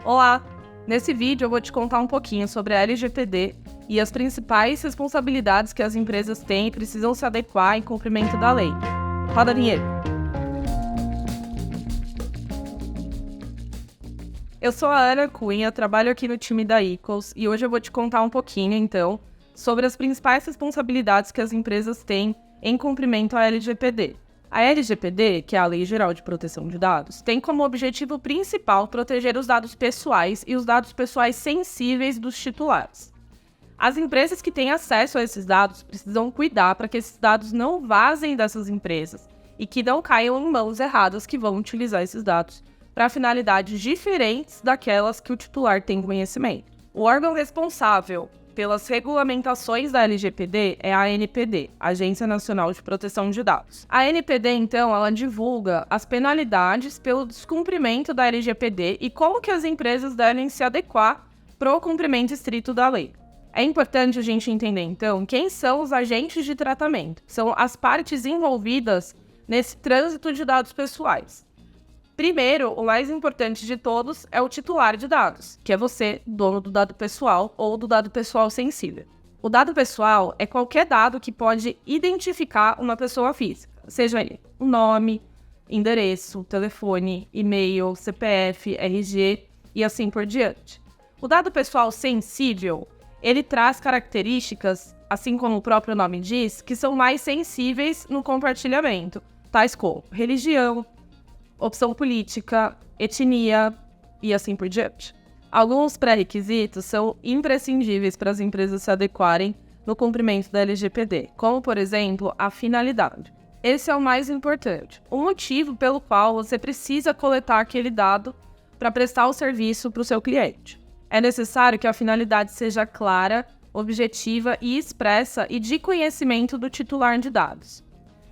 Olá! Nesse vídeo eu vou te contar um pouquinho sobre a LGPD e as principais responsabilidades que as empresas têm e precisam se adequar em cumprimento da lei. Roda a vinheta! Eu sou a Ana Cunha, trabalho aqui no time da Equals e hoje eu vou te contar um pouquinho, então, sobre as principais responsabilidades que as empresas têm em cumprimento à LGPD. A LGPD, que é a Lei Geral de Proteção de Dados, tem como objetivo principal proteger os dados pessoais e os dados pessoais sensíveis dos titulares. As empresas que têm acesso a esses dados precisam cuidar para que esses dados não vazem dessas empresas e que não caiam em mãos erradas que vão utilizar esses dados para finalidades diferentes daquelas que o titular tem conhecimento. O órgão responsável pelas regulamentações da LGPD é a ANPD, Agência Nacional de Proteção de Dados. A ANPD, então, ela divulga as penalidades pelo descumprimento da LGPD e como que as empresas devem se adequar para o cumprimento estrito da lei. É importante a gente entender, então, quem são os agentes de tratamento. São as partes envolvidas nesse trânsito de dados pessoais. Primeiro, o mais importante de todos é o titular de dados, que é você, dono do dado pessoal ou do dado pessoal sensível. O dado pessoal é qualquer dado que pode identificar uma pessoa física, seja ele o nome, endereço, telefone, e-mail, CPF, RG e assim por diante. O dado pessoal sensível, ele traz características, assim como o próprio nome diz, que são mais sensíveis no compartilhamento, tais como religião, opção política, etnia e assim por diante. Alguns pré-requisitos são imprescindíveis para as empresas se adequarem no cumprimento da LGPD, como, por exemplo, a finalidade. Esse é o mais importante, o motivo pelo qual você precisa coletar aquele dado para prestar o serviço para o seu cliente. É necessário que a finalidade seja clara, objetiva e expressa e de conhecimento do titular de dados.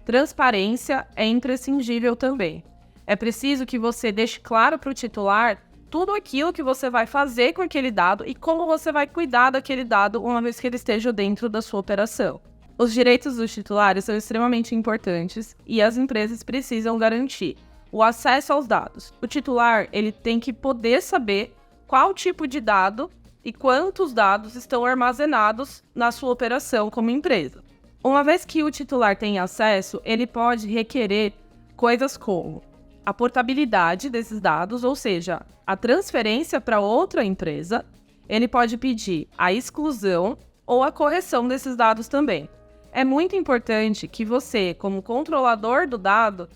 Transparência é imprescindível também. É preciso que você deixe claro para o titular tudo aquilo que você vai fazer com aquele dado e como você vai cuidar daquele dado uma vez que ele esteja dentro da sua operação. Os direitos dos titulares são extremamente importantes e as empresas precisam garantir o acesso aos dados. O titular, ele tem que poder saber qual tipo de dado e quantos dados estão armazenados na sua operação como empresa. Uma vez que o titular tem acesso, ele pode requerer coisas como a portabilidade desses dados, ou seja, a transferência para outra empresa. Ele pode pedir a exclusão ou a correção desses dados também. É muito importante que você, como controlador do dado,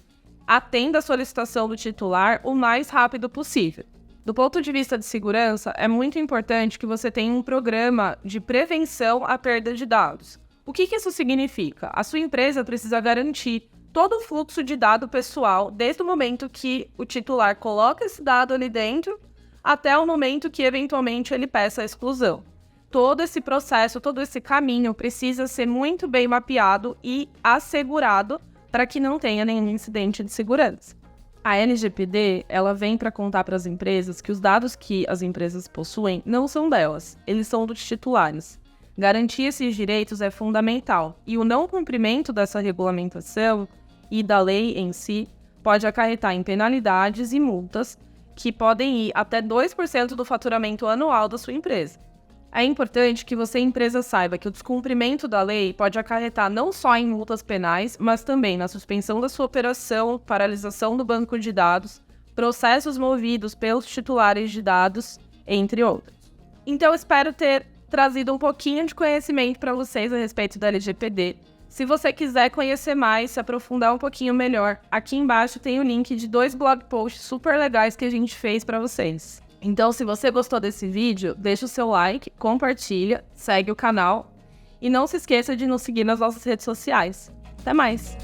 atenda a solicitação do titular o mais rápido possível. Do ponto de vista de segurança, é muito importante que você tenha um programa de prevenção à perda de dados. O que isso significa? A sua empresa precisa garantir todo o fluxo de dado pessoal, desde o momento que o titular coloca esse dado ali dentro, até o momento que, eventualmente, ele peça a exclusão. Todo esse processo, todo esse caminho precisa ser muito bem mapeado e assegurado para que não tenha nenhum incidente de segurança. A LGPD, ela vem para contar para as empresas que os dados que as empresas possuem não são delas, eles são dos titulares. Garantir esses direitos é fundamental, e o não cumprimento dessa regulamentação e da lei em si pode acarretar em penalidades e multas que podem ir até 2% do faturamento anual da sua empresa. É importante que você, empresa, saiba que o descumprimento da lei pode acarretar não só em multas penais, mas também na suspensão da sua operação, paralisação do banco de dados, processos movidos pelos titulares de dados, entre outros. Então, espero ter trazido um pouquinho de conhecimento para vocês a respeito da LGPD. Se você quiser conhecer mais, se aprofundar um pouquinho melhor, aqui embaixo tem o link de 2 blog posts super legais que a gente fez para vocês. Então, se você gostou desse vídeo, deixa o seu like, compartilha, segue o canal e não se esqueça de nos seguir nas nossas redes sociais. Até mais!